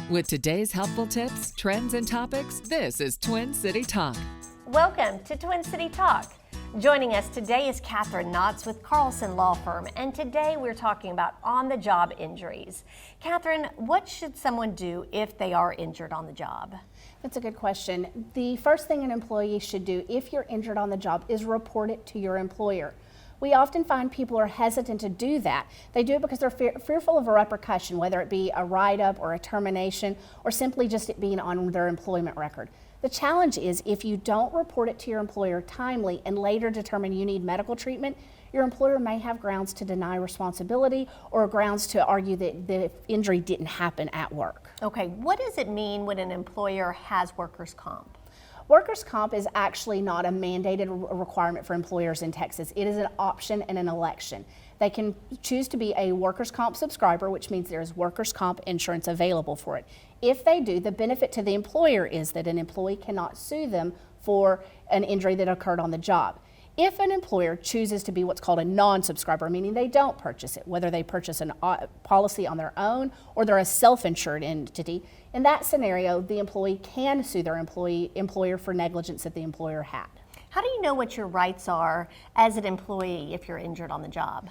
With today's helpful tips, trends, and topics, this is Twin City Talk. Welcome to Twin City Talk. Joining us today is Catherine Knotts with Carlson Law Firm, and today we're talking about on-the-job injuries. Catherine, what should someone do if they are injured on the job? That's a good question. The first thing an employee should do if you're injured on the job is report it to your employer. We often find people are hesitant to do that. They do it because they're fearful of a repercussion, whether it be a write-up or a termination, or simply just it being on their employment record. The challenge is if you don't report it to your employer timely and later determine you need medical treatment, your employer may have grounds to deny responsibility or grounds to argue that the injury didn't happen at work. Okay, what does it mean when an employer has workers' comp? Workers' comp is actually not a mandated requirement for employers in Texas. It is an option and an election. They can choose to be a workers' comp subscriber, which means there's workers' comp insurance available for it. If they do, the benefit to the employer is that an employee cannot sue them for an injury that occurred on the job. If an employer chooses to be what's called a non-subscriber, meaning they don't purchase it, whether they purchase a policy on their own or they're a self-insured entity, in that scenario, the employee can sue their employer for negligence that the employer had. How do you know what your rights are as an employee if you're injured on the job?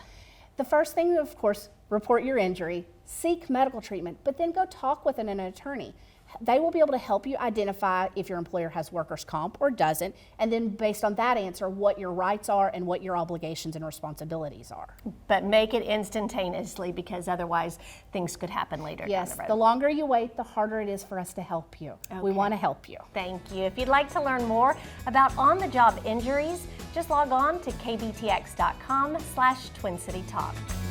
The first thing, of course, report your injury, seek medical treatment, but then go talk with an attorney. They will be able to help you identify if your employer has workers' comp or doesn't, and then based on that answer, what your rights are and what your obligations and responsibilities are. But make it instantaneously, because otherwise things could happen later down the road. Yes, the longer you wait, the harder it is for us to help you. Okay. We want to help you. Thank you. If you'd like to learn more about on-the-job injuries, just log on to kbtx.com/TwinCityTalk.